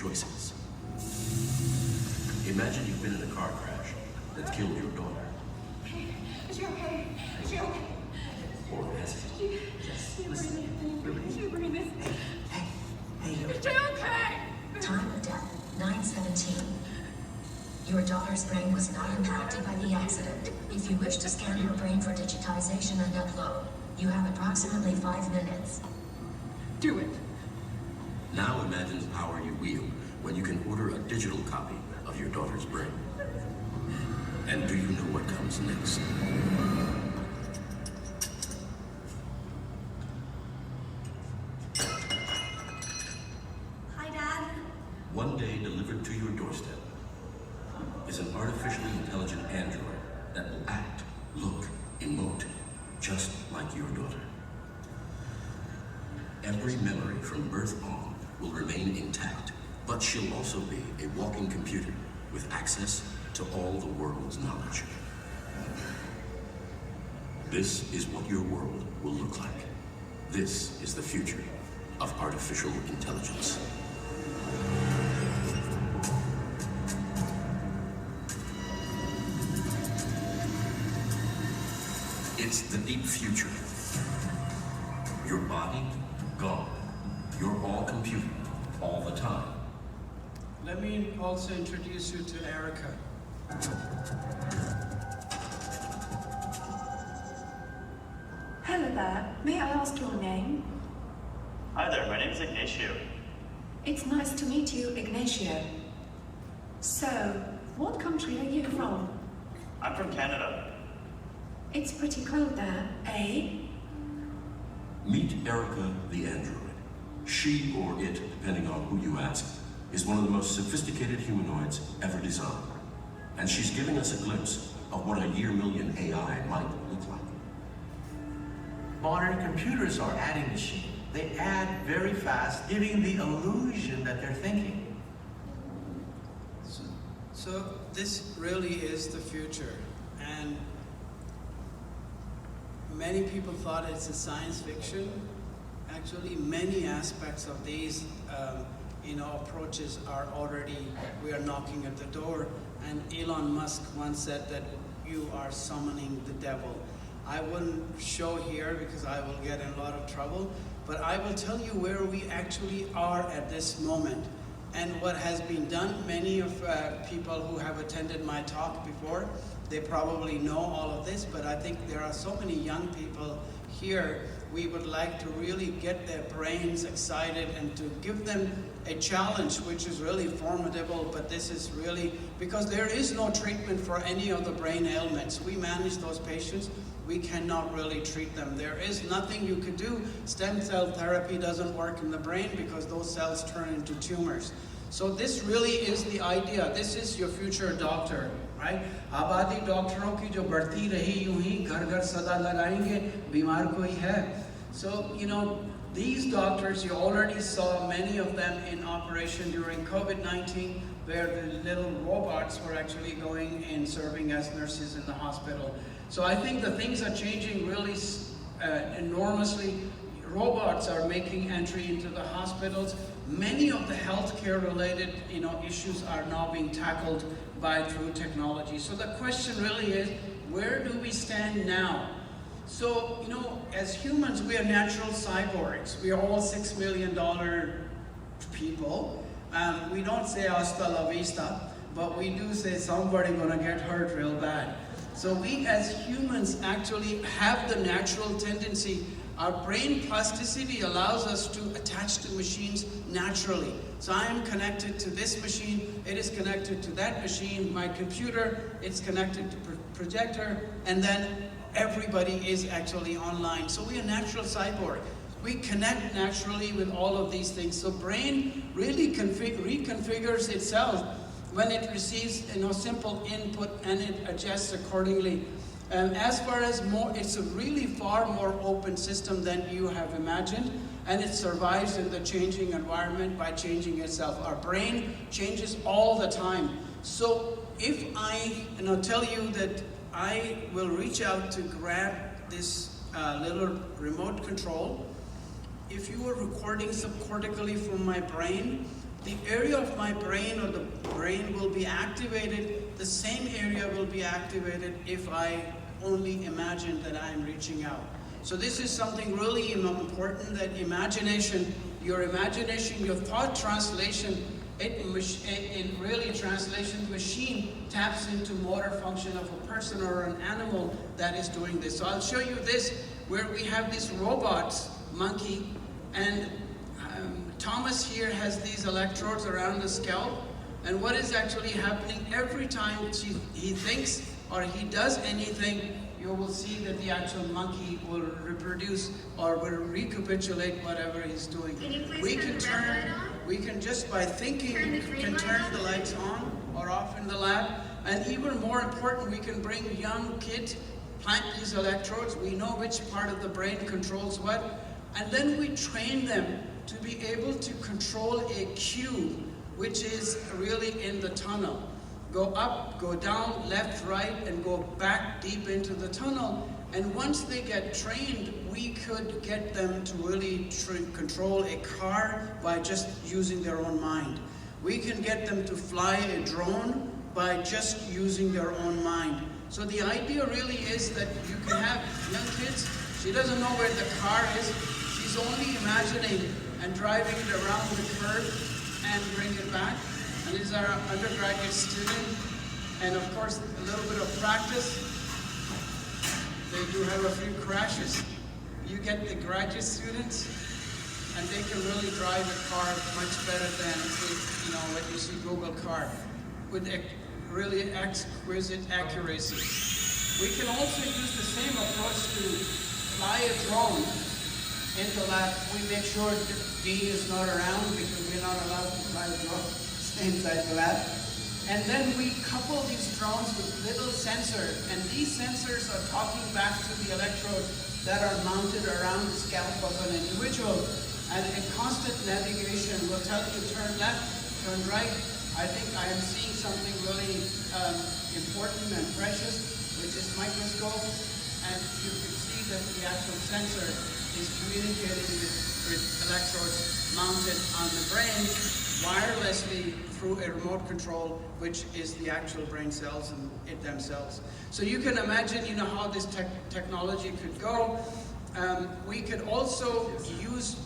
choices. Imagine you've been in a car crash that's killed your daughter. Is she okay? Is she okay? Or has it? She's breathing. She's breathing. Hey, Is she okay? time of death, 9:17. Your daughter's brain was not impacted by the accident. If you wish to scan her brain for digitization and upload, you have approximately 5 minutes. Do it. Now imagine the power you wield when you can order a digital copy of your daughter's brain. And do you know what comes next? Hi, Dad. One day delivered to your doorstep is an artificially intelligent android that will act, look, emote, just like your daughter. Every memory from birth on will remain intact, but she'll also be a walking computer with access to all the world's knowledge. This is what your world will look like. This is the future of artificial intelligence. It's the deep future. Your body, gone. You're all computer, all the time. Let me also introduce you to Erica. Hello there. May I ask your name? Hi there, my name is Ignacio. It's nice to meet you, Ignacio. So, what country are you from? I'm from Canada. It's pretty cold there, eh? Meet Erica the android. She or it, depending on who you ask, is one of the most sophisticated humanoids ever designed. And she's giving us a glimpse of what a year-million AI might look like. Modern computers are adding machine. They add very fast, giving the illusion that they're thinking. So this really is the future, and many people thought it's a science fiction. Actually, many aspects of these approaches are already, we are knocking at the door, and Elon Musk once said that you are summoning the devil. I wouldn't show here because I will get in a lot of trouble, but I will tell you where we actually are at this moment and what has been done. Many of people who have attended my talk before, they probably know all of this, but I think there are so many young people here. We would like to really get their brains excited and to give them a challenge, which is really formidable, but this is really, because there is no treatment for any of the brain ailments. We manage those patients, we cannot really treat them. There is nothing you could do. Stem cell therapy doesn't work in the brain because those cells turn into tumors. So this really is the idea. This is your future doctor, right? आबादी डॉक्टरों की जो बढ़ती रही यूं ही घर घर सदा लगाएंगे बीमार कोई है. So these doctors, you already saw many of them in operation during COVID-19, where the little robots were actually going and serving as nurses in the hospital. So I think the things are changing really enormously. Robots are making entry into the hospitals. Many of the healthcare related issues are now being tackled through technology. So the question really is, where do we stand now? So, as humans, we are natural cyborgs. We are all $6 million people. We don't say hasta la vista, but we do say somebody gonna get hurt real bad. So we as humans actually have the natural tendency. Our brain plasticity allows us to attach to machines naturally. So I am connected to this machine, it is connected to that machine, my computer, it's connected to projector, and then everybody is actually online. So we are natural cyborg. We connect naturally with all of these things. So brain really reconfigures itself when it receives simple input and it adjusts accordingly. As far as it's a really far more open system than you have imagined, and it survives in the changing environment by changing itself. Our brain changes all the time. So if I tell you that I will reach out to grab this little remote control, if you were recording subcortically from my brain, the area of my brain or the brain will be activated, the same area will be activated if I only imagine that I'm reaching out. So this is something really important, that imagination, your thought translation, in really translation, machine taps into motor function of a person or an animal that is doing this. So I'll show you this, where we have this robot monkey, and Thomas here has these electrodes around the scalp, and what is actually happening every time he thinks or he does anything, you will see that the actual monkey will reproduce or will recapitulate whatever he's doing. Can you please turn the red light on? We can just by thinking, can turn the lights on or off in the lab. And even more important, we can bring young kids, plant these electrodes. We know which part of the brain controls what. And then we train them to be able to control a cube, which is really in the tunnel. Go up, go down, left, right, and go back deep into the tunnel. And once they get trained, we could get them to really control a car by just using their own mind. We can get them to fly a drone by just using their own mind. So the idea really is that you can have young kids, she doesn't know where the car is, she's only imagining and driving it around the curve and bring it back. And this is our undergraduate student, and of course a little bit of practice. They do have a few crashes. You get the graduate students, and they can really drive a car much better than what you see Google car, with really exquisite accuracy. We can also use the same approach to fly a drone in the lab. We make sure that Dean is not around because we're not allowed to fly a drone inside the lab. And then we couple these drones with little sensors, and these sensors are talking back to the electrodes that are mounted around the scalp of an individual. And a constant navigation will tell you turn left, turn right. I think I am seeing something really important and precious, which is microscope. And you can see that the actual sensor is communicating with electrodes mounted on the brain wirelessly through a remote control, which is the actual brain cells and it themselves. So you can imagine, how this technology could go. We could also use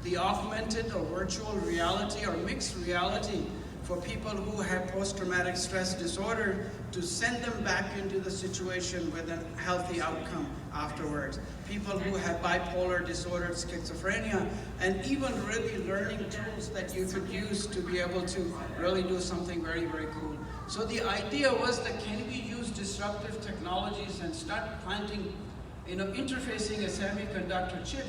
the augmented or virtual reality or mixed reality for people who have post-traumatic stress disorder to send them back into the situation with a healthy outcome afterwards. People who have bipolar disorder, schizophrenia, and even really learning tools that you could use to be able to really do something very, very cool. So the idea was that can we use disruptive technologies and start planting, interfacing a semiconductor chip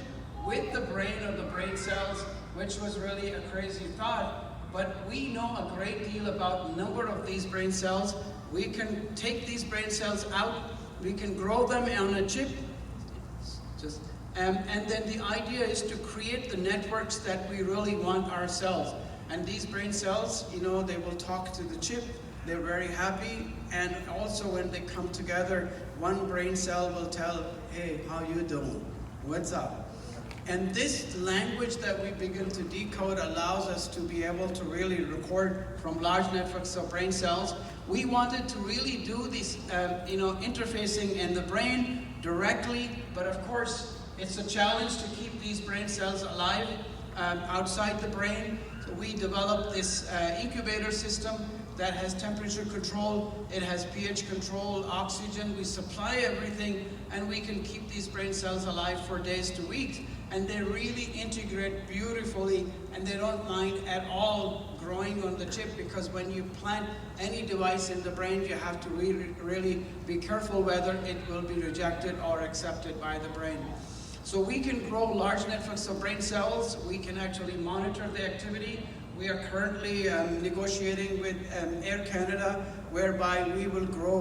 with the brain or the brain cells, which was really a crazy thought. But we know a great deal about the number of these brain cells. We can take these brain cells out, we can grow them on a chip, and then the idea is to create the networks that we really want ourselves. And these brain cells, they will talk to the chip, they're very happy, and also when they come together, one brain cell will tell, hey, how you doing? What's up? And this language that we begin to decode allows us to be able to really record from large networks of brain cells. We wanted to really do this, interfacing in the brain directly, but of course, it's a challenge to keep these brain cells alive outside the brain. So we developed this incubator system that has temperature control, it has pH control, oxygen, we supply everything, and we can keep these brain cells alive for days to weeks. And they really integrate beautifully, and they don't mind at all growing on the chip, because when you plant any device in the brain, you have to really be careful whether it will be rejected or accepted by the brain. So we can grow large networks of brain cells. We can actually monitor the activity. We are currently negotiating with Air Canada, whereby we will grow